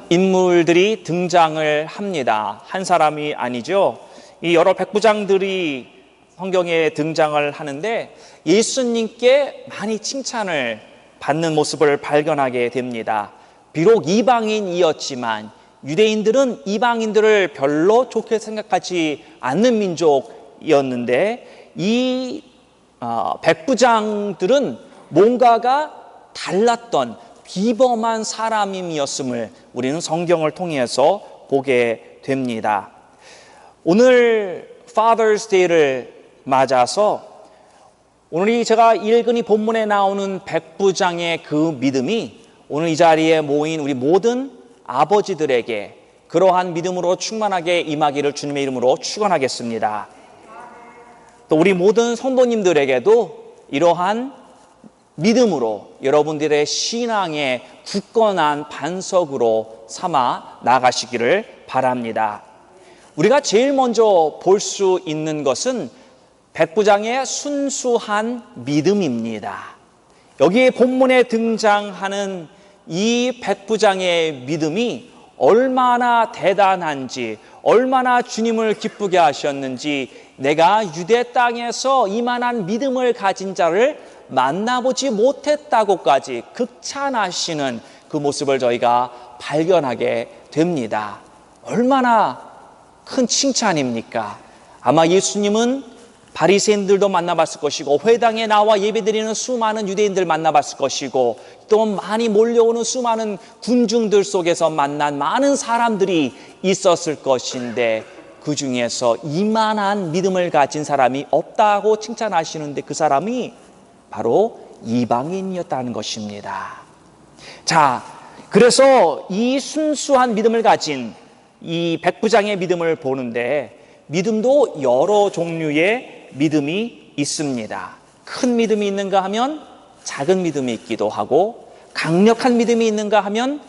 인물들이 등장을 합니다. 한 사람이 아니죠. 이 여러 백부장들이 성경에 등장을 하는데 예수님께 많이 칭찬을 받는 모습을 발견하게 됩니다. 비록 이방인이었지만 유대인들은 이방인들을 별로 좋게 생각하지 않는 민족이었는데 이 백부장들은 뭔가가 달랐던 비범한 사람임이었음을 우리는 성경을 통해서 보게 됩니다. 오늘 Father's Day를 맞아서 오늘 제가 읽은 이 본문에 나오는 백부장의 그 믿음이 오늘 이 자리에 모인 우리 모든 아버지들에게 그러한 믿음으로 충만하게 임하기를 주님의 이름으로 축원하겠습니다. 또 우리 모든 성도님들에게도 이러한 믿음으로 여러분들의 신앙의 굳건한 반석으로 삼아 나가시기를 바랍니다. 우리가 제일 먼저 볼 수 있는 것은 백부장의 순수한 믿음입니다. 여기에 본문에 등장하는 이 백부장의 믿음이 얼마나 대단한지, 얼마나 주님을 기쁘게 하셨는지, 내가 유대 땅에서 이만한 믿음을 가진 자를 만나보지 못했다고까지 극찬하시는 그 모습을 저희가 발견하게 됩니다. 얼마나 큰 칭찬입니까? 아마 예수님은 바리새인들도 만나봤을 것이고 회당에 나와 예배드리는 수많은 유대인들 만나봤을 것이고 또 많이 몰려오는 수많은 군중들 속에서 만난 많은 사람들이 있었을 것인데 그 중에서 이만한 믿음을 가진 사람이 없다고 칭찬하시는데 그 사람이 바로 이방인이었다는 것입니다. 자, 그래서 이 순수한 믿음을 가진 이 백부장의 믿음을 보는데 믿음도 여러 종류의 믿음이 있습니다. 큰 믿음이 있는가 하면 작은 믿음이 있기도 하고 강력한 믿음이 있는가 하면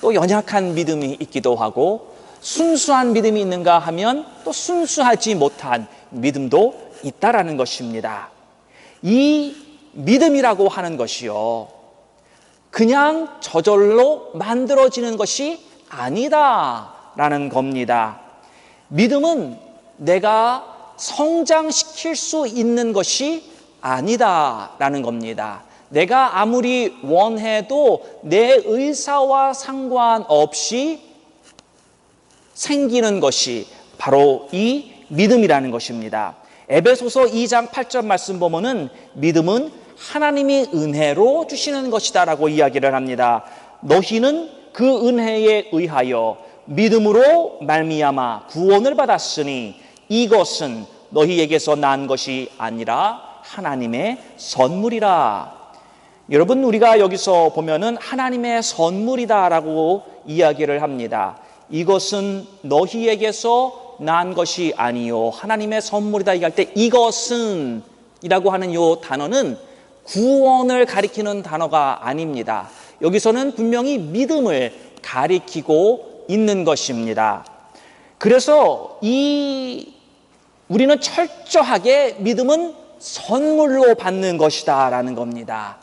또 연약한 믿음이 있기도 하고 순수한 믿음이 있는가 하면 또 순수하지 못한 믿음도 있다라는 것입니다. 이 믿음이라고 하는 것이요, 그냥 저절로 만들어지는 것이 아니다라는 겁니다. 믿음은 내가 성장시킬 수 있는 것이 아니다라는 겁니다. 내가 아무리 원해도 내 의사와 상관없이 생기는 것이 바로 이 믿음이라는 것입니다. 에베소서 2장 8절 말씀 보면은 믿음은 하나님이 은혜로 주시는 것이다 라고 이야기를 합니다. 너희는 그 은혜에 의하여 믿음으로 말미암아 구원을 받았으니 이것은 너희에게서 난 것이 아니라 하나님의 선물이라. 여러분, 우리가 여기서 보면은 하나님의 선물이다라고 이야기를 합니다. 이것은 너희에게서 난 것이 아니요 하나님의 선물이다 얘기할 때 이것은 이라고 하는 이 단어는 구원을 가리키는 단어가 아닙니다. 여기서는 분명히 믿음을 가리키고 있는 것입니다. 그래서 우리는 철저하게 믿음은 선물로 받는 것이다 라는 겁니다.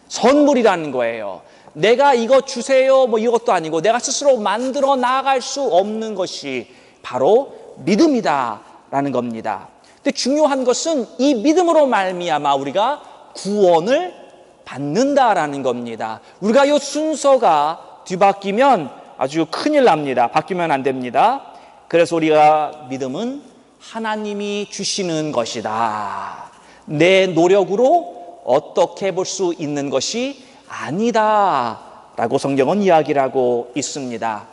선물이라는 거예요. 내가 이거 주세요 뭐 이것도 아니고 내가 스스로 만들어 나갈 수 없는 것이 바로 믿음이다 라는 겁니다. 근데 중요한 것은 이 믿음으로 말미암아 우리가 구원을 받는다라는 겁니다. 우리가 이 순서가 뒤바뀌면 아주 큰일 납니다. 바뀌면 안 됩니다. 그래서 우리가 믿음은 하나님이 주시는 것이다. 내 노력으로 어떻게 볼 수 있는 것이 아니다 라고 성경은 이야기를 하고 있습니다.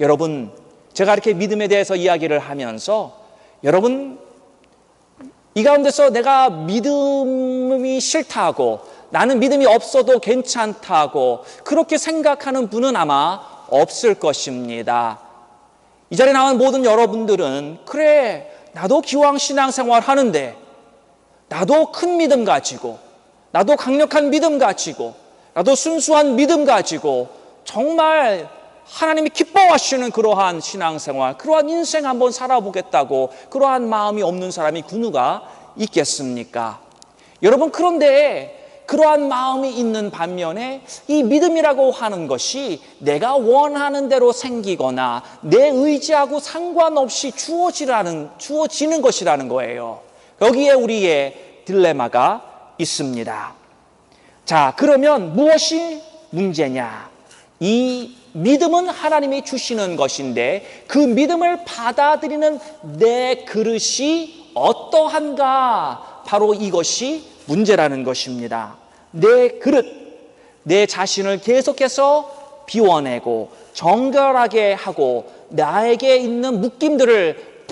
여러분, 제가 이렇게 믿음에 대해서 이야기를 하면서 여러분 이 가운데서 내가 믿음이 싫다고 나는 믿음이 없어도 괜찮다고 그렇게 생각하는 분은 아마 없을 것입니다. 이 자리에 나온 모든 여러분들은 그래 나도 기왕 신앙생활 하는데 나도 큰 믿음 가지고 나도 강력한 믿음 가지고 나도 순수한 믿음 가지고 정말 하나님이 기뻐하시는 그러한 신앙생활, 그러한 인생 한번 살아보겠다고 그러한 마음이 없는 사람이 그 누가 있겠습니까? 여러분, 그런데 그러한 마음이 있는 반면에 이 믿음이라고 하는 것이 내가 원하는 대로 생기거나 내 의지하고 상관없이 주어지는 것이라는 거예요. 여기에 우리의 딜레마가 있습니다. 자, 그러면 무엇이 문제냐? 이 믿음은 하나님이 주시는 것인데 그 믿음을 받아들이는 내 그릇이 어떠한가? 바로 이것이 문제라는 것입니다. 내 그릇, 내 자신을 계속해서 비워내고 정결하게 하고 나에게 있는 묶임들을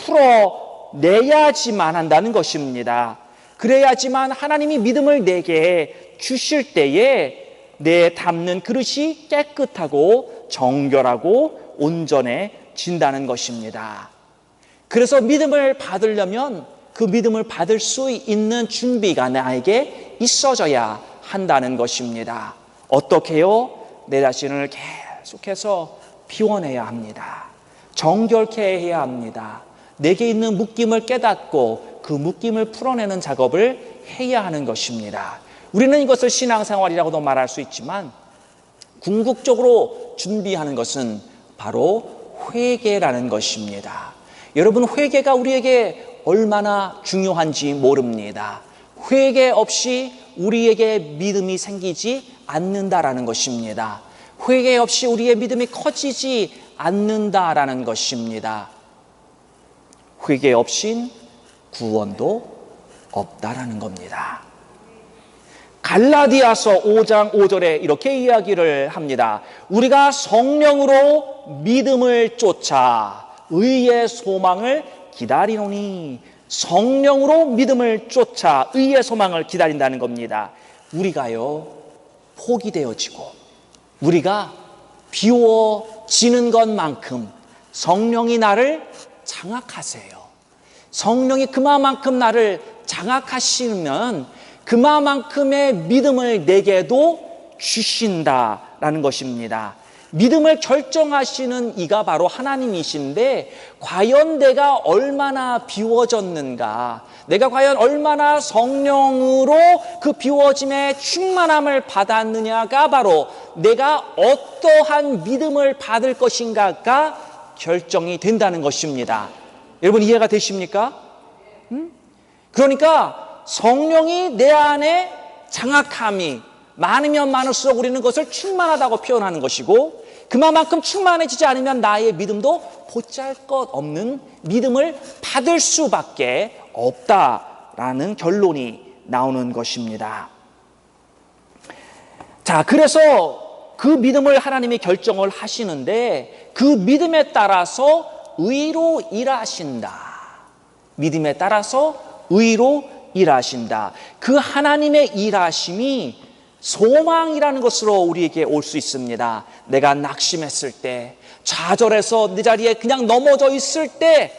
풀어내야지만 한다는 것입니다. 그래야지만 하나님이 믿음을 내게 주실 때에 내 담는 그릇이 깨끗하고 정결하고 온전해진다는 것입니다. 그래서 믿음을 받으려면 그 믿음을 받을 수 있는 준비가 나에게 있어져야 한다는 것입니다. 어떻게요? 내 자신을 계속해서 비워내야 합니다. 정결케 해야 합니다. 내게 있는 묶임을 깨닫고 그 묶임을 풀어내는 작업을 해야 하는 것입니다. 우리는 이것을 신앙생활이라고도 말할 수 있지만 궁극적으로 준비하는 것은 바로 회개라는 것입니다. 여러분, 회개가 우리에게 얼마나 중요한지 모릅니다. 회개 없이 우리에게 믿음이 생기지 않는다라는 것입니다. 회개 없이 우리의 믿음이 커지지 않는다라는 것입니다. 회개 없인 구원도 없다라는 겁니다. 갈라디아서 5장 5절에 이렇게 이야기를 합니다. 우리가 성령으로 믿음을 쫓아 의의 소망을 기다리노니, 성령으로 믿음을 쫓아 의의 소망을 기다린다는 겁니다. 우리가요, 포기되어지고 우리가 비워지는 것만큼 성령이 나를 장악하세요. 성령이 그만큼 나를 장악하시면 그만큼의 믿음을 내게도 주신다라는 것입니다. 믿음을 결정하시는 이가 바로 하나님이신데 과연 내가 얼마나 비워졌는가, 내가 과연 얼마나 성령으로 그 비워짐의 충만함을 받았느냐가 바로 내가 어떠한 믿음을 받을 것인가가 결정이 된다는 것입니다. 여러분, 이해가 되십니까? 그러니까 성령이 내 안에 장악함이 많으면 많을수록 우리는 그것을 충만하다고 표현하는 것이고, 그만큼 충만해지지 않으면 나의 믿음도 보잘것없는 믿음을 받을 수밖에 없다라는 결론이 나오는 것입니다. 자, 그래서 그 믿음을 하나님이 결정을 하시는데 그 믿음에 따라서 의로 일하신다. 믿음에 따라서 의로 일하신다. 그 하나님의 일하심이 소망이라는 것으로 우리에게 올 수 있습니다. 내가 낙심했을 때, 좌절해서 내 자리에 그냥 넘어져 있을 때,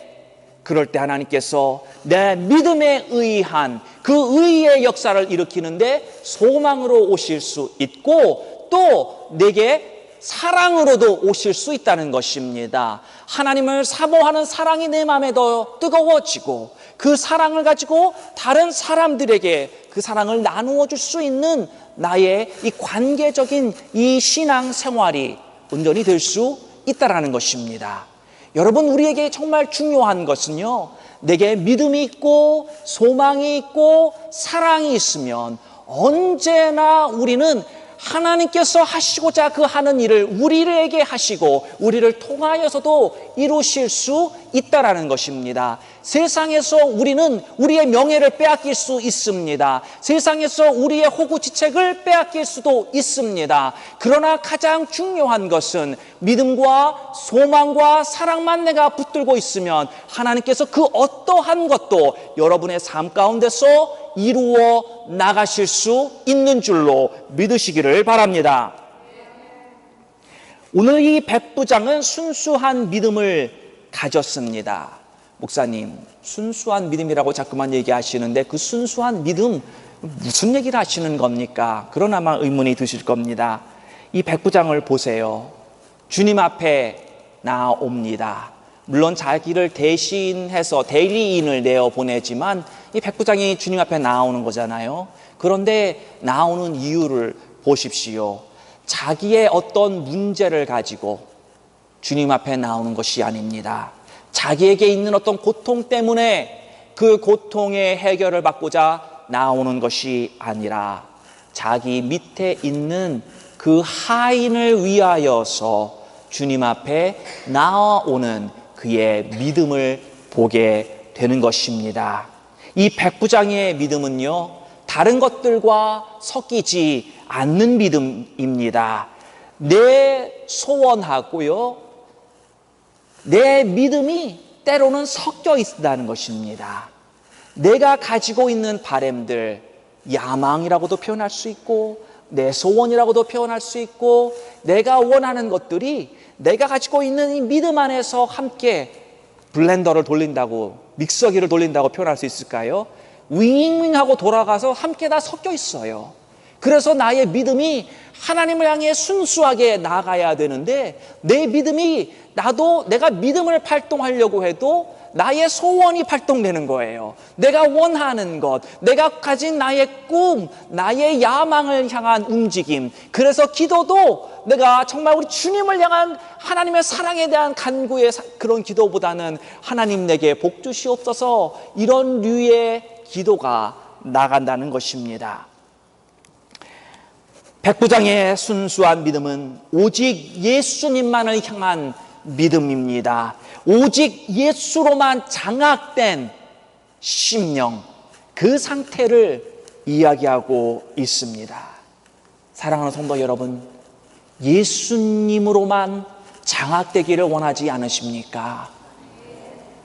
그럴 때 하나님께서 내 믿음에 의한 그 의의 역사를 일으키는데 소망으로 오실 수 있고, 또 내게 사랑으로도 오실 수 있다는 것입니다. 하나님을 사모하는 사랑이 내 마음에 더 뜨거워지고 그 사랑을 가지고 다른 사람들에게 그 사랑을 나누어 줄 수 있는 나의 이 관계적인 이 신앙 생활이 온전히 될 수 있다는 것입니다. 여러분, 우리에게 정말 중요한 것은요, 내게 믿음이 있고 소망이 있고 사랑이 있으면 언제나 우리는 하나님께서 하시고자 그 하는 일을 우리에게 하시고 우리를 통하여서도 이루실 수 있다라는 것입니다. 세상에서 우리는 우리의 명예를 빼앗길 수 있습니다. 세상에서 우리의 호구지책을 빼앗길 수도 있습니다. 그러나 가장 중요한 것은 믿음과 소망과 사랑만 내가 붙들고 있으면 하나님께서 그 어떠한 것도 여러분의 삶 가운데서 이루어 나가실 수 있는 줄로 믿으시기를 바랍니다. 오늘 이 백부장은 순수한 믿음을 가졌습니다. 목사님, 순수한 믿음이라고 자꾸만 얘기하시는데 그 순수한 믿음 무슨 얘기를 하시는 겁니까? 그런 아마 의문이 드실 겁니다. 이 백부장을 보세요. 주님 앞에 나옵니다. 물론 자기를 대신해서 대리인을 내어 보내지만 이 백부장이 주님 앞에 나오는 거잖아요. 그런데 나오는 이유를 보십시오. 자기의 어떤 문제를 가지고 주님 앞에 나오는 것이 아닙니다. 자기에게 있는 어떤 고통 때문에 그 고통의 해결을 받고자 나오는 것이 아니라 자기 밑에 있는 그 하인을 위하여서 주님 앞에 나아오는 그의 믿음을 보게 되는 것입니다. 이 백부장의 믿음은요, 다른 것들과 섞이지 않는 믿음입니다. 내 소원하고요, 내 믿음이 때로는 섞여 있다는 것입니다. 내가 가지고 있는 바램들, 야망이라고도 표현할 수 있고 내 소원이라고도 표현할 수 있고 내가 원하는 것들이 내가 가지고 있는 이 믿음 안에서 함께 블렌더를 돌린다고, 믹서기를 돌린다고 표현할 수 있을까요? 윙윙하고 돌아가서 함께 다 섞여 있어요. 그래서 나의 믿음이 하나님을 향해 순수하게 나아가야 되는데 내 믿음이 내가 믿음을 발동하려고 해도 나의 소원이 발동되는 거예요. 내가 원하는 것, 내가 가진 나의 꿈, 나의 야망을 향한 움직임. 그래서 기도도 내가 정말 우리 주님을 향한 하나님의 사랑에 대한 간구의 그런 기도보다는 하나님 내게 복 주시옵소서, 이런 류의 기도가 나간다는 것입니다. 백부장의 순수한 믿음은 오직 예수님만을 향한 믿음입니다. 오직 예수로만 장악된 심령, 그 상태를 이야기하고 있습니다. 사랑하는 성도 여러분, 예수님으로만 장악되기를 원하지 않으십니까?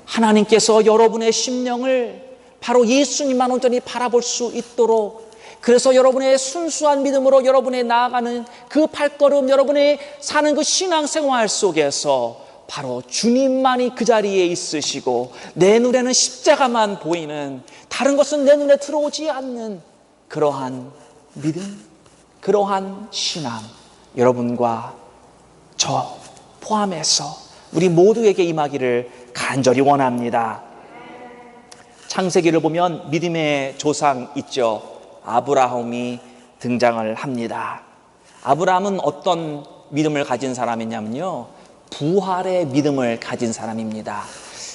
하나님께서 여러분의 심령을 바로 예수님만 온전히 바라볼 수 있도록, 그래서 여러분의 순수한 믿음으로 여러분의 나아가는 그 발걸음, 여러분의 사는 그 신앙생활 속에서 바로 주님만이 그 자리에 있으시고 내 눈에는 십자가만 보이는, 다른 것은 내 눈에 들어오지 않는 그러한 믿음, 그러한 신앙, 여러분과 저 포함해서 우리 모두에게 임하기를 간절히 원합니다. 창세기를 보면 믿음의 조상 있죠. 아브라함이 등장을 합니다. 아브라함은 어떤 믿음을 가진 사람이냐면요, 부활의 믿음을 가진 사람입니다.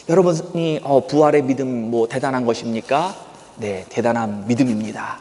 여러분이 부활의 믿음 뭐 대단한 것입니까? 네, 대단한 믿음입니다.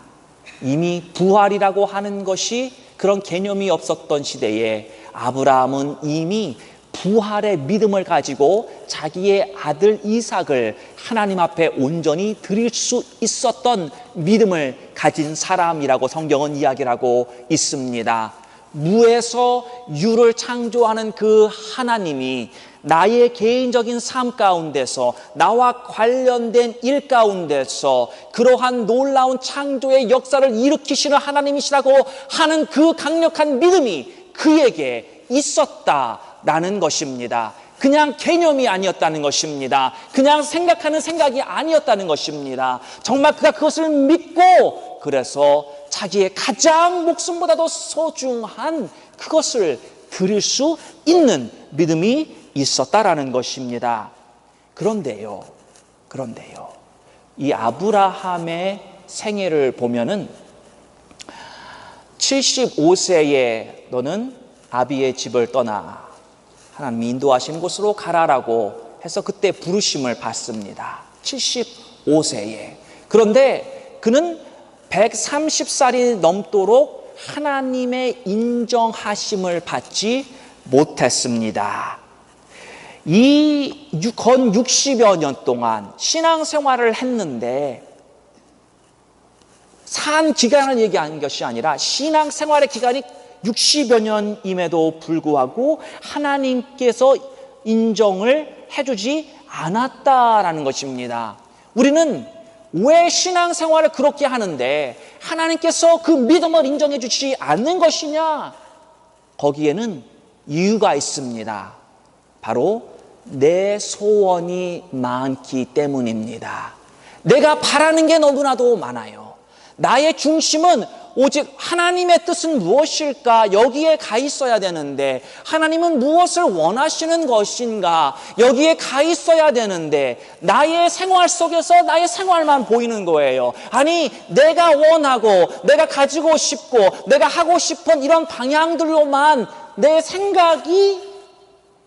이미 부활이라고 하는 것이 그런 개념이 없었던 시대에 아브라함은 이미 부활의 믿음을 가지고 자기의 아들 이삭을 하나님 앞에 온전히 드릴 수 있었던 믿음을 가진 사람이라고 성경은 이야기를 하고 있습니다. 무에서 유를 창조하는 그 하나님이 나의 개인적인 삶 가운데서, 나와 관련된 일 가운데서 그러한 놀라운 창조의 역사를 일으키시는 하나님이시라고 하는 그 강력한 믿음이 그에게 있었다라는 것입니다. 그냥 개념이 아니었다는 것입니다. 그냥 생각하는 생각이 아니었다는 것입니다. 정말 그가 그것을 믿고, 그래서 자기의 가장 목숨보다도 소중한 그것을 드릴 수 있는 믿음이 있었다라는 것입니다. 그런데요, 이 아브라함의 생애를 보면은 75세에 너는 아비의 집을 떠나 하나님이 인도하신 곳으로 가라라고 해서 그때 부르심을 받습니다. 75세에. 그런데 그는 130살이 넘도록 하나님의 인정하심을 받지 못했습니다. 이 건 60여 년 동안 신앙생활을 했는데, 산 기간을 얘기하는 것이 아니라 신앙생활의 기간이 60여 년임에도 불구하고 하나님께서 인정을 해주지 않았다라는 것입니다. 우리는 왜 신앙생활을 그렇게 하는데 하나님께서 그 믿음을 인정해 주지 않는 것이냐? 거기에는 이유가 있습니다. 바로 내 소원이 많기 때문입니다. 내가 바라는 게 너무나도 많아요. 나의 중심은 오직 하나님의 뜻은 무엇일까? 여기에 가 있어야 되는데, 하나님은 무엇을 원하시는 것인가? 여기에 가 있어야 되는데, 나의 생활 속에서 나의 생활만 보이는 거예요. 아니, 내가 원하고 내가 가지고 싶고 내가 하고 싶은 이런 방향들로만 내 생각이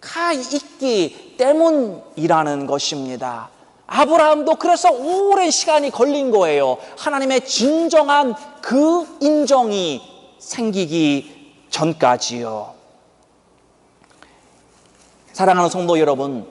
가 있기 때문이라는 것입니다. 아브라함도 그래서 오랜 시간이 걸린 거예요. 하나님의 진정한 그 인정이 생기기 전까지요. 사랑하는 성도 여러분,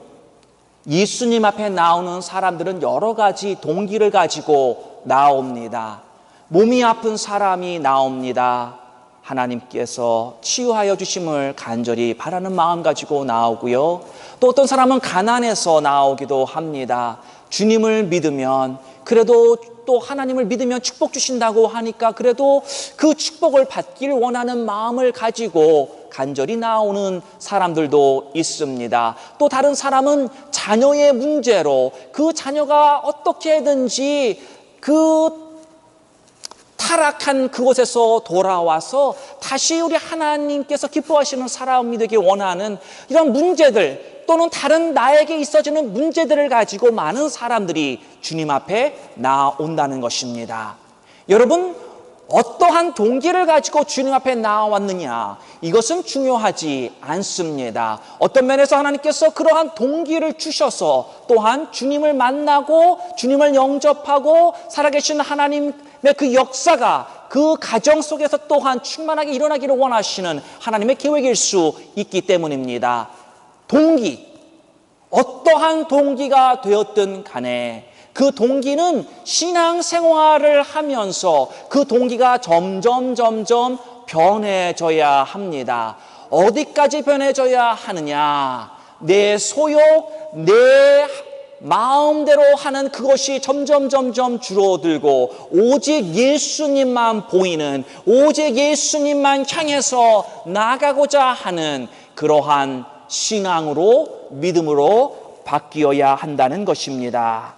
예수님 앞에 나오는 사람들은 여러 가지 동기를 가지고 나옵니다. 몸이 아픈 사람이 나옵니다. 하나님께서 치유하여 주심을 간절히 바라는 마음 가지고 나오고요. 또 어떤 사람은 가난해서 나오기도 합니다. 주님을 믿으면, 그래도 또 하나님을 믿으면 축복 주신다고 하니까 그래도 그 축복을 받길 원하는 마음을 가지고 간절히 나오는 사람들도 있습니다. 또 다른 사람은 자녀의 문제로 그 자녀가 어떻게든지 그 타락한 그곳에서 돌아와서 다시 우리 하나님께서 기뻐하시는 사람이 되기 원하는 이런 문제들, 또는 다른 나에게 있어지는 문제들을 가지고 많은 사람들이 주님 앞에 나온다는 것입니다. 여러분, 어떠한 동기를 가지고 주님 앞에 나왔느냐, 이것은 중요하지 않습니다. 어떤 면에서 하나님께서 그러한 동기를 주셔서 또한 주님을 만나고 주님을 영접하고 살아계신 하나님의 그 역사가 그 가정 속에서 또한 충만하게 일어나기를 원하시는 하나님의 계획일 수 있기 때문입니다. 동기, 어떠한 동기가 되었든 간에 그 동기는 신앙생활을 하면서 그 동기가 점점 변해져야 합니다. 어디까지 변해져야 하느냐? 내 소욕, 내 마음대로 하는 그것이 점점 줄어들고 오직 예수님만 보이는, 오직 예수님만 향해서 나아가고자 하는 그러한 신앙으로, 믿음으로 바뀌어야 한다는 것입니다.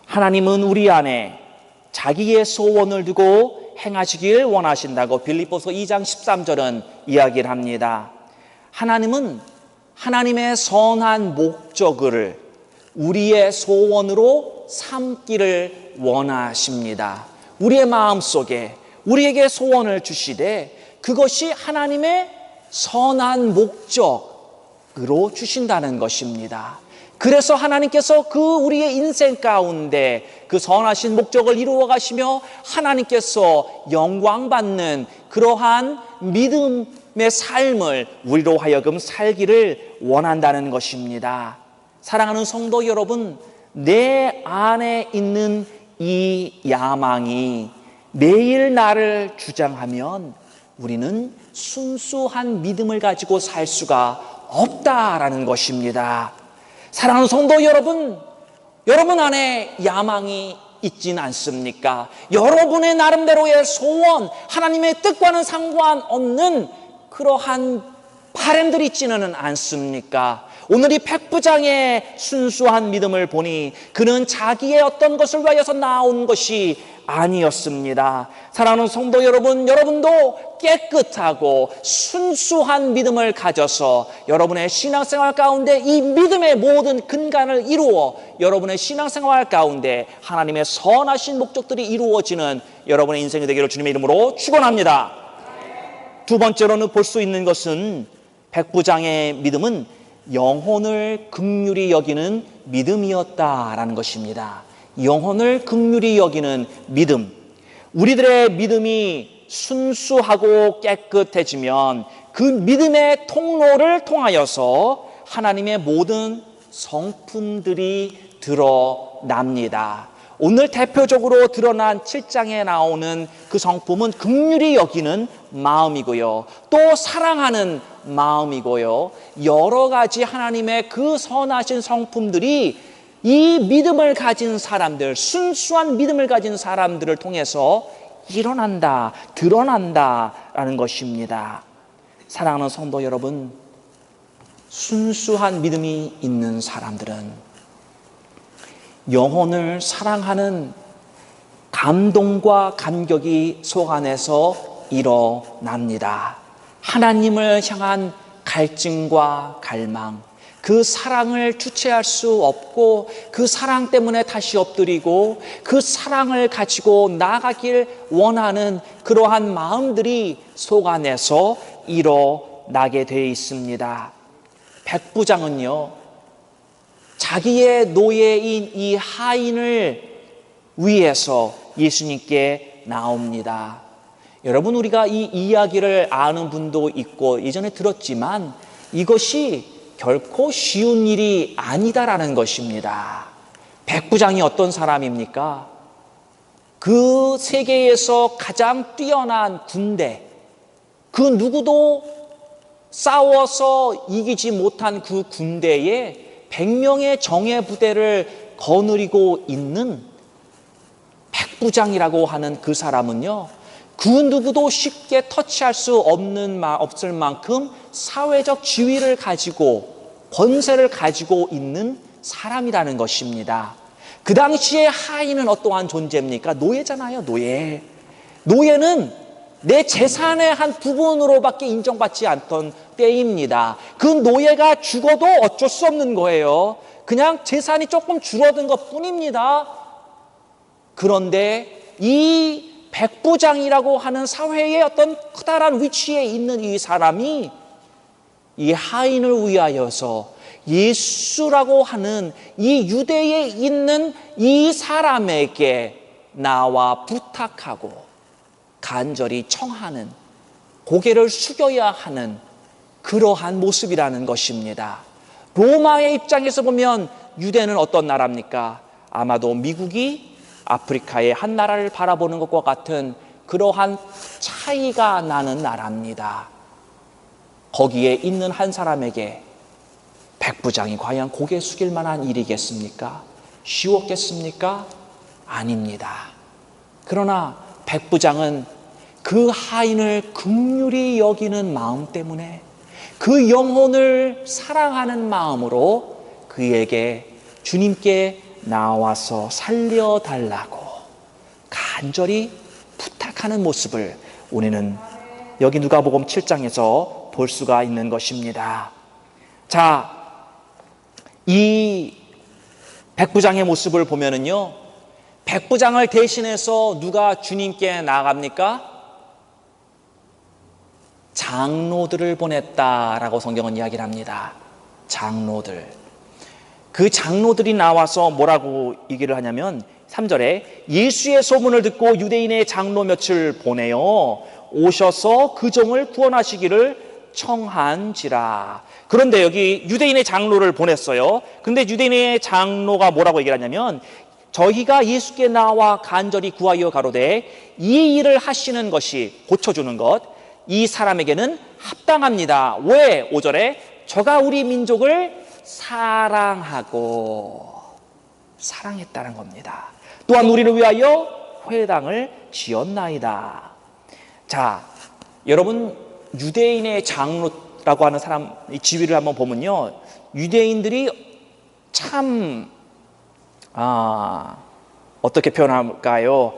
하나님은 우리 안에 자기의 소원을 두고 행하시길 원하신다고 빌립보서 2장 13절은 이야기를 합니다. 하나님은 하나님의 선한 목적을 우리의 소원으로 삼기를 원하십니다. 우리의 마음속에 우리에게 소원을 주시되 그것이 하나님의 선한 목적으로 주신다는 것입니다. 그래서 하나님께서 그 우리의 인생 가운데 그 선하신 목적을 이루어 가시며 하나님께서 영광받는 그러한 믿음의 삶을 우리로 하여금 살기를 원한다는 것입니다. 사랑하는 성도 여러분, 내 안에 있는 이 야망이 매일 나를 주장하면 우리는 순수한 믿음을 가지고 살 수가 없다라는 것입니다. 사랑하는 성도 여러분, 여러분 안에 야망이 있진 않습니까? 여러분의 나름대로의 소원, 하나님의 뜻과는 상관없는 그러한 바람들이 있지는 않습니까? 오늘 이 백부장의 순수한 믿음을 보니 그는 자기의 어떤 것을 위하여서 나온 것이 아니었습니다. 사랑하는 성도 여러분, 여러분도 깨끗하고 순수한 믿음을 가져서 여러분의 신앙생활 가운데 이 믿음의 모든 근간을 이루어 여러분의 신앙생활 가운데 하나님의 선하신 목적들이 이루어지는 여러분의 인생이 되기를 주님의 이름으로 축원합니다. 두 번째로는 볼 수 있는 것은 백부장의 믿음은 영혼을 긍휼히 여기는 믿음이었다라는 것입니다. 영혼을 긍휼히 여기는 믿음. 우리들의 믿음이 순수하고 깨끗해지면 그 믿음의 통로를 통하여서 하나님의 모든 성품들이 드러납니다. 오늘 대표적으로 드러난 7장에 나오는 그 성품은 긍휼히 여기는 마음이고요, 또 사랑하는 마음이고요, 여러 가지 하나님의 그 선하신 성품들이 이 믿음을 가진 사람들, 순수한 믿음을 가진 사람들을 통해서 일어난다, 드러난다라는 것입니다. 사랑하는 성도 여러분, 순수한 믿음이 있는 사람들은 영혼을 사랑하는 감동과 감격이 속 안에서 일어납니다. 하나님을 향한 갈증과 갈망, 그 사랑을 주체할 수 없고 그 사랑 때문에 다시 엎드리고 그 사랑을 가지고 나아가길 원하는 그러한 마음들이 속 안에서 일어나게 되어 있습니다. 백부장은요, 자기의 노예인 이 하인을 위해서 예수님께 나옵니다. 여러분, 우리가 이 이야기를 아는 분도 있고 예전에 들었지만 이것이 결코 쉬운 일이 아니다라는 것입니다. 백부장이 어떤 사람입니까? 그 세계에서 가장 뛰어난 군대, 그 누구도 싸워서 이기지 못한 그 군대에 100명의 정예 부대를 거느리고 있는 백부장이라고 하는 그 사람은요, 그 누구도 쉽게 터치할 수 없을 만큼 사회적 지위를 가지고 권세를 가지고 있는 사람이라는 것입니다. 그 당시에 하인은 어떠한 존재입니까? 노예잖아요, 노예. 노예는 내 재산의 한 부분으로밖에 인정받지 않던 때입니다. 그 노예가 죽어도 어쩔 수 없는 거예요. 그냥 재산이 조금 줄어든 것 뿐입니다. 그런데 이 백부장이라고 하는 사회의 어떤 커다란 위치에 있는 이 사람이 이 하인을 위하여서 예수라고 하는 이 유대에 있는 이 사람에게 나와 부탁하고 간절히 청하는, 고개를 숙여야 하는 그러한 모습이라는 것입니다. 로마의 입장에서 보면 유대는 어떤 나라입니까? 아마도 미국이 아프리카의 한 나라를 바라보는 것과 같은 그러한 차이가 나는 나라입니다. 거기에 있는 한 사람에게 백부장이 과연 고개 숙일 만한 일이겠습니까? 쉬웠겠습니까? 아닙니다. 그러나 백부장은 그 하인을 긍휼히 여기는 마음 때문에, 그 영혼을 사랑하는 마음으로 그에게 주님께 나와서 살려달라고 간절히 부탁하는 모습을 우리는 여기 누가복음 7장에서 볼 수가 있는 것입니다. 자, 이 백부장의 모습을 보면은요, 백부장을 대신해서 누가 주님께 나아갑니까? 장로들을 보냈다라고 성경은 이야기를 합니다. 장로들. 그 장로들이 나와서 뭐라고 얘기를 하냐면 3절에 예수의 소문을 듣고 유대인의 장로 몇을 보내어 오셔서 그 종을 구원하시기를 청한지라. 그런데 여기 유대인의 장로를 보냈어요. 근데 유대인의 장로가 뭐라고 얘기를 하냐면 저희가 예수께 나와 간절히 구하여 가로되 이 일을 하시는 것이, 고쳐주는 것, 이 사람에게는 합당합니다. 왜? 5절에 저가 우리 민족을 사랑했다는 겁니다. 또한 우리를 위하여 회당을 지었나이다. 자, 여러분, 유대인의 장로라고 하는 사람 이 지위를 한번 보면요, 유대인들이 참 어떻게 표현할까요?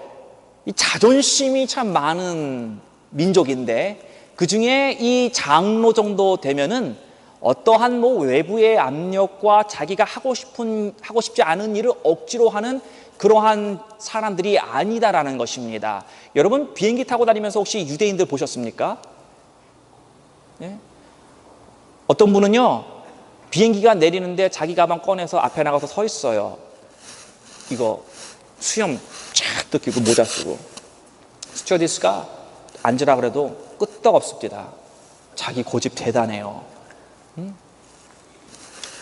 이 자존심이 참 많은 민족인데 그 중에 이 장로 정도 되면은 어떠한 외부의 압력과 자기가 하고 싶지 않은 일을 억지로 하는 그러한 사람들이 아니다라는 것입니다. 여러분, 비행기 타고 다니면서 혹시 유대인들 보셨습니까? 네? 어떤 분은요, 비행기가 내리는데 자기 가방 꺼내서 앞에 나가서 서 있어요. 이거 수염 쫙 뜯기고 모자 쓰고. 스튜어디스가 앉으라 그래도 끄떡없습니다. 자기 고집 대단해요.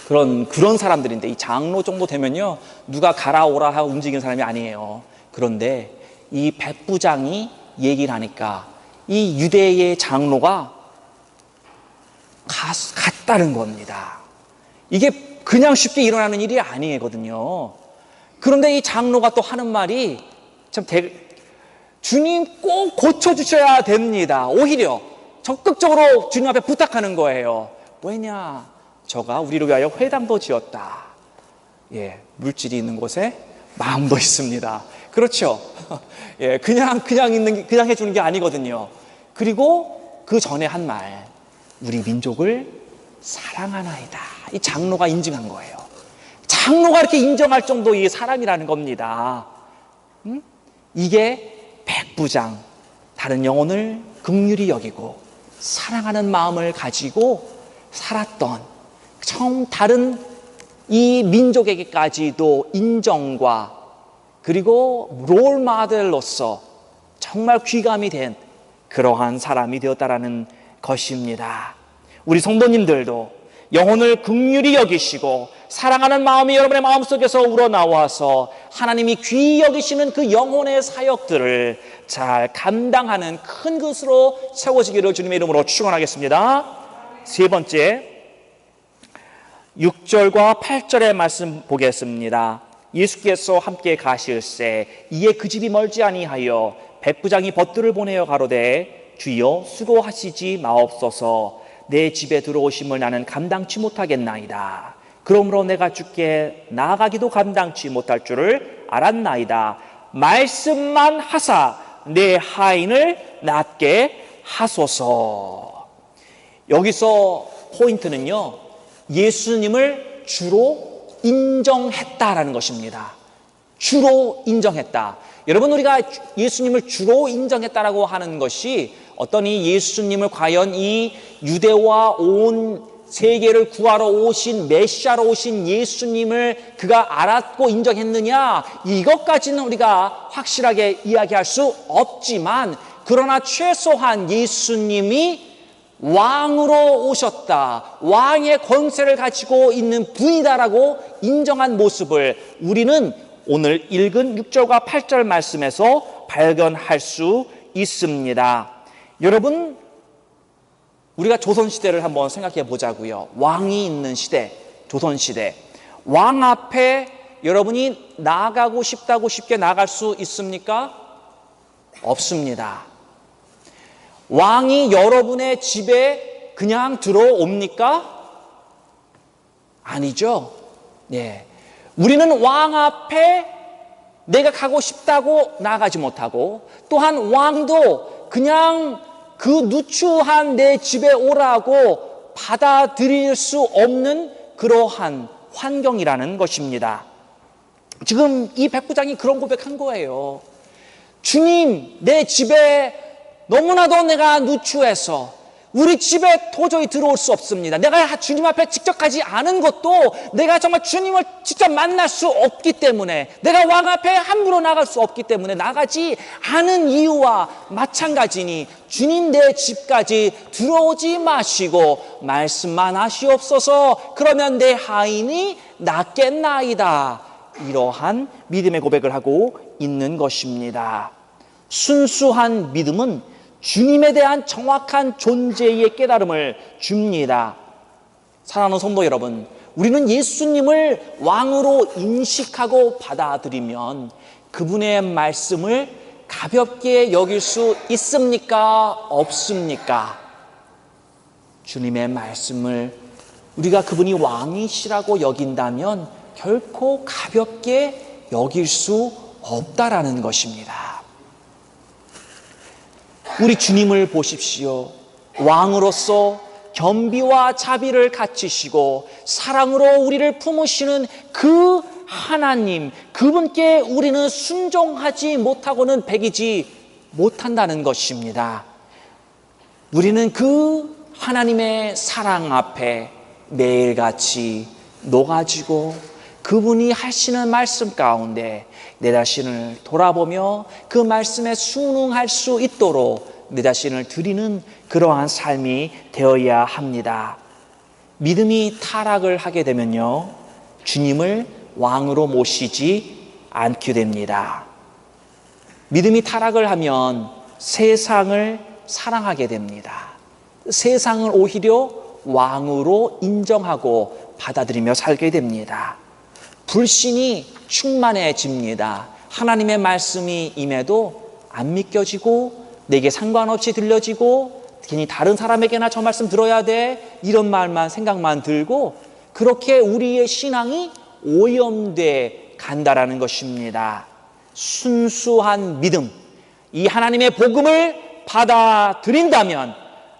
그런 사람들인데, 이 장로 정도 되면요, 누가 가라 오라 하고 움직이는 사람이 아니에요. 그런데 이 백부장이 얘기를 하니까 이 유대의 장로가 갔다는 겁니다. 이게 그냥 쉽게 일어나는 일이 아니거든요. 그런데 이 장로가 또 하는 말이 참 주님 꼭 고쳐주셔야 됩니다. 오히려 적극적으로 주님 앞에 부탁하는 거예요. 왜냐? 저가 우리를 위하여 회당도 지었다. 예, 물질이 있는 곳에 마음도 있습니다. 그렇죠? 예, 그냥 해주는 게 아니거든요. 그리고 그 전에 한 말, 우리 민족을 사랑하나이다. 이 장로가 인증한 거예요. 장로가 이렇게 인정할 정도의 사랑이라는 겁니다. 이게 백부장, 다른 영혼을 긍휼히 여기고 사랑하는 마음을 가지고 살았던 처음 다른 이 민족에게까지도 인정과 그리고 롤 모델로서 정말 귀감이 된 그러한 사람이 되었다라는 것입니다. 우리 성도님들도 영혼을 긍휼히 여기시고 사랑하는 마음이 여러분의 마음속에서 우러나와서 하나님이 귀히 여기시는 그 영혼의 사역들을 잘 감당하는 큰 것으로 세워지기를 주님의 이름으로 축원하겠습니다. 세 번째, 6절과 8절의 말씀 보겠습니다. 예수께서 함께 가실새 이에 그 집이 멀지 아니하여 백부장이 벗들을 보내어 가로되 주여 수고하시지 마옵소서 내 집에 들어오심을 나는 감당치 못하겠나이다. 그러므로 내가 주께 나아가기도 감당치 못할 줄을 알았나이다. 말씀만 하사 내 하인을 낫게 하소서. 여기서 포인트는요, 예수님을 주로 인정했다라는 것입니다. 주로 인정했다. 여러분, 우리가 예수님을 주로 인정했다라고 하는 것이 어떤 이 예수님을 과연 이 유대와 온 세계를 구하러 오신 메시아로 오신 예수님을 그가 알았고 인정했느냐, 이것까지는 우리가 확실하게 이야기할 수 없지만, 그러나 최소한 예수님이 왕으로 오셨다, 왕의 권세를 가지고 있는 분이다라고 인정한 모습을 우리는 오늘 읽은 6절과 8절 말씀에서 발견할 수 있습니다. 여러분, 우리가 조선시대를 한번 생각해 보자고요. 왕이 있는 시대, 조선시대. 왕 앞에 여러분이 나가고 싶다고 쉽게 나갈 수 있습니까? 없습니다. 왕이 여러분의 집에 그냥 들어옵니까? 아니죠. 예. 우리는 왕 앞에 내가 가고 싶다고 나가지 못하고, 또한 왕도 그냥 그 누추한 내 집에 오라고 받아들일 수 없는 그러한 환경이라는 것입니다. 지금 이 백부장이 그런 고백한 거예요. 주님, 내 집에 너무나도 내가 누추해서 우리 집에 도저히 들어올 수 없습니다. 내가 주님 앞에 직접 가지 않은 것도 내가 정말 주님을 직접 만날 수 없기 때문에, 내가 왕 앞에 함부로 나갈 수 없기 때문에 나가지 않은 이유와 마찬가지니 주님 내 집까지 들어오지 마시고 말씀만 하시옵소서. 그러면 내 하인이 낫겠나이다. 이러한 믿음의 고백을 하고 있는 것입니다. 순수한 믿음은 주님에 대한 정확한 존재의 깨달음을 줍니다. 사랑하는 성도 여러분, 우리는 예수님을 왕으로 인식하고 받아들이면 그분의 말씀을 가볍게 여길 수 있습니까? 없습니까? 주님의 말씀을 우리가 그분이 왕이시라고 여긴다면 결코 가볍게 여길 수 없다라는 것입니다. 우리 주님을 보십시오. 왕으로서 겸비와 자비를 갖추시고 사랑으로 우리를 품으시는 그 하나님, 그분께 우리는 순종하지 못하고는 배기지 못한다는 것입니다. 우리는 그 하나님의 사랑 앞에 매일같이 녹아지고 그분이 하시는 말씀 가운데 내 자신을 돌아보며 그 말씀에 순응할 수 있도록 내 자신을 드리는 그러한 삶이 되어야 합니다. 믿음이 타락을 하게 되면요, 주님을 왕으로 모시지 않게 됩니다. 믿음이 타락을 하면 세상을 사랑하게 됩니다. 세상을 오히려 왕으로 인정하고 받아들이며 살게 됩니다. 불신이 충만해집니다. 하나님의 말씀이 임해도 안 믿겨지고 내게 상관없이 들려지고 괜히 다른 사람에게나 저 말씀 들어야 돼, 이런 말만 생각만 들고 그렇게 우리의 신앙이 오염돼 간다라는 것입니다. 순수한 믿음, 이 하나님의 복음을 받아들인다면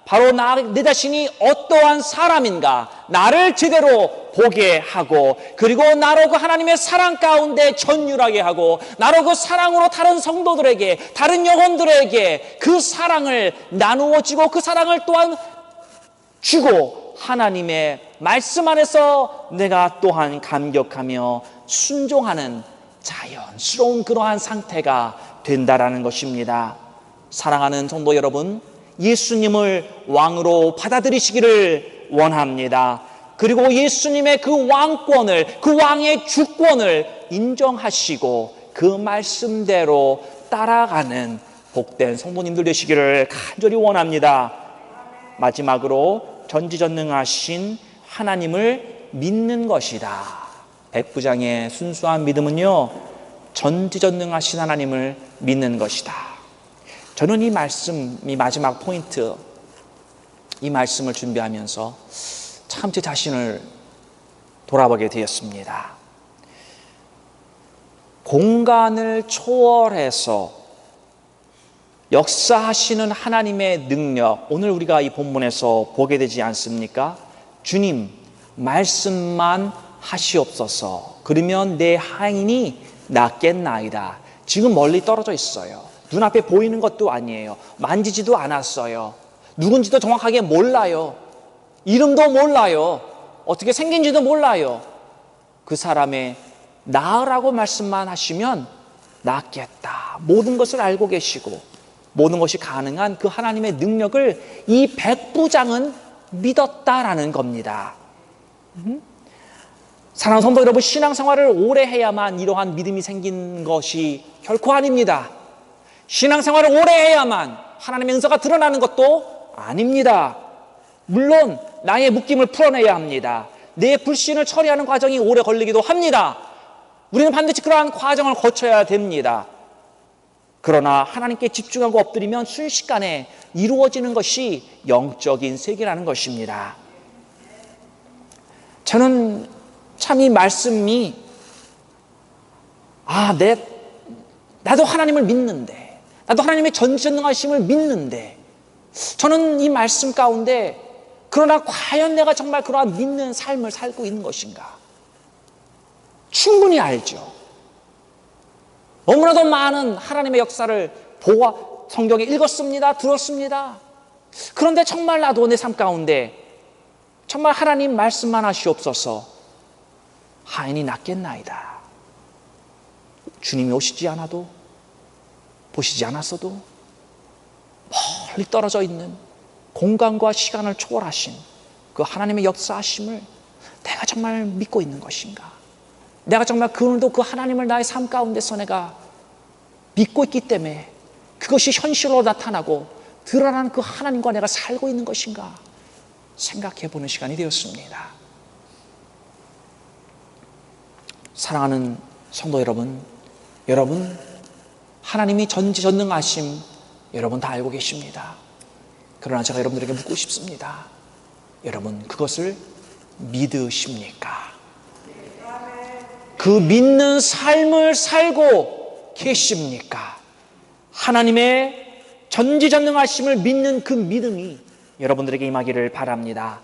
바로 내 자신이 어떠한 사람인가 나를 제대로 보게 하고, 그리고 나로 그 하나님의 사랑 가운데 전율하게 하고, 나로 그 사랑으로 다른 성도들에게, 다른 영혼들에게 그 사랑을 나누어지고 그 사랑을 또한 주고, 하나님의 말씀 안에서 내가 또한 감격하며 순종하는 자연스러운 그러한 상태가 된다라는 것입니다. 사랑하는 성도 여러분, 예수님을 왕으로 받아들이시기를 원합니다. 그리고 예수님의 그 왕권을, 그 왕의 주권을 인정하시고 그 말씀대로 따라가는 복된 성도님들 되시기를 간절히 원합니다. 마지막으로 전지전능하신 하나님을 믿는 것이다. 백부장의 순수한 믿음은요, 전지전능하신 하나님을 믿는 것이다. 저는 이 말씀, 이 마지막 포인트, 이 말씀을 준비하면서 참 제 자신을 돌아보게 되었습니다. 공간을 초월해서 역사하시는 하나님의 능력, 오늘 우리가 이 본문에서 보게 되지 않습니까? 주님, 말씀만 하시옵소서. 그러면 내 하인이 낫겠나이다. 지금 멀리 떨어져 있어요. 눈앞에 보이는 것도 아니에요. 만지지도 않았어요. 누군지도 정확하게 몰라요. 이름도 몰라요. 어떻게 생긴지도 몰라요. 그 사람의 나으라고 말씀만 하시면 낫겠다. 모든 것을 알고 계시고 모든 것이 가능한 그 하나님의 능력을 이 백부장은 믿었다라는 겁니다. 사랑하는 성도 여러분, 신앙생활을 오래 해야만 이러한 믿음이 생긴 것이 결코 아닙니다. 신앙생활을 오래 해야만 하나님의 은사가 드러나는 것도 아닙니다. 물론 나의 묶임을 풀어내야 합니다. 내 불신을 처리하는 과정이 오래 걸리기도 합니다. 우리는 반드시 그러한 과정을 거쳐야 됩니다. 그러나 하나님께 집중하고 엎드리면 순식간에 이루어지는 것이 영적인 세계라는 것입니다. 저는 참 이 말씀이 나도 하나님을 믿는데, 나도 하나님의 전지전능하심을 믿는데, 저는 이 말씀 가운데 그러나 과연 내가 정말 그러한 믿는 삶을 살고 있는 것인가? 충분히 알죠. 너무나도 많은 하나님의 역사를 성경에 읽었습니다. 들었습니다. 그런데 정말 나도 내 삶 가운데 정말 하나님 말씀만 하시옵소서. 하인이 낫겠나이다. 주님이 오시지 않아도, 보시지 않았어도 멀리 떨어져 있는 공간과 시간을 초월하신 그 하나님의 역사하심을 내가 정말 믿고 있는 것인가? 내가 정말 오늘도 그 하나님을 나의 삶 가운데서 내가 믿고 있기 때문에 그것이 현실로 나타나고 드러나는 그 하나님과 내가 살고 있는 것인가? 생각해 보는 시간이 되었습니다. 사랑하는 성도 여러분, 하나님이 전지전능하심 여러분 다 알고 계십니다. 그러나 제가 여러분들에게 묻고 싶습니다. 여러분, 그것을 믿으십니까? 그 믿는 삶을 살고 계십니까? 하나님의 전지전능하심을 믿는 그 믿음이 여러분들에게 임하기를 바랍니다.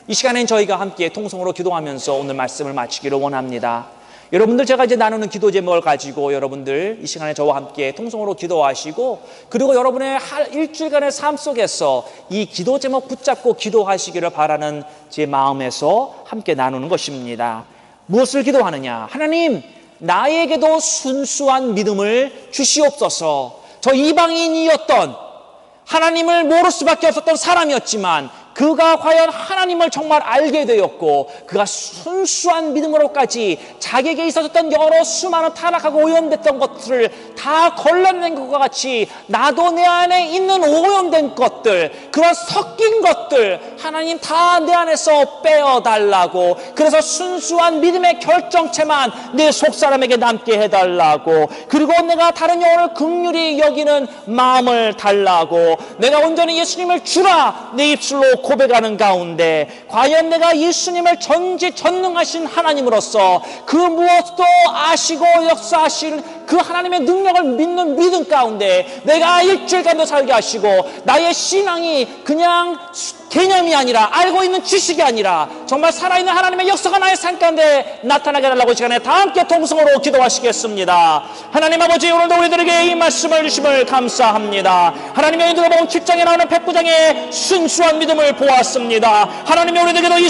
이 시간엔 저희가 함께 통성으로 기도하면서 오늘 말씀을 마치기를 원합니다. 여러분들, 제가 이제 나누는 기도 제목을 가지고 여러분들 이 시간에 저와 함께 통성으로 기도하시고, 그리고 여러분의 일주일간의 삶 속에서 이 기도 제목 붙잡고 기도하시기를 바라는 제 마음에서 함께 나누는 것입니다. 무엇을 기도하느냐? 하나님, 나에게도 순수한 믿음을 주시옵소서. 저 이방인이었던, 하나님을 모를 수밖에 없었던 사람이었지만 그가 과연 하나님을 정말 알게 되었고, 그가 순수한 믿음으로까지 자기에게 있었던 여러 수많은 타락하고 오염됐던 것들을 다 걸러낸 것과 같이 나도 내 안에 있는 오염된 것들, 그런 섞인 것들 하나님 다 내 안에서 빼어달라고, 그래서 순수한 믿음의 결정체만 내 속사람에게 남게 해달라고, 그리고 내가 다른 영혼을 긍휼히 여기는 마음을 달라고, 내가 온전히 예수님을 주라 내 입술로 고백하는 가운데 과연 내가 예수님을 전지전능하신 하나님으로서 그 무엇도 아시고 역사하신 그 하나님의 능력을 믿는 믿음 가운데 내가 일주일간도 살게 하시고, 나의 신앙이 그냥 개념이 아니라, 알고 있는 지식이 아니라 정말 살아있는 하나님의 역사가 나의 삶 가운데 나타나게 해달라고 이 시간에 다 함께 통성으로 기도하시겠습니다. 하나님 아버지, 오늘도 우리들에게 이 말씀을 주심을 감사합니다. 하나님의 우리들가 본 7장에 나오는 백부장의 순수한 믿음을 보았습니다. 하나님이 우리들에게도 이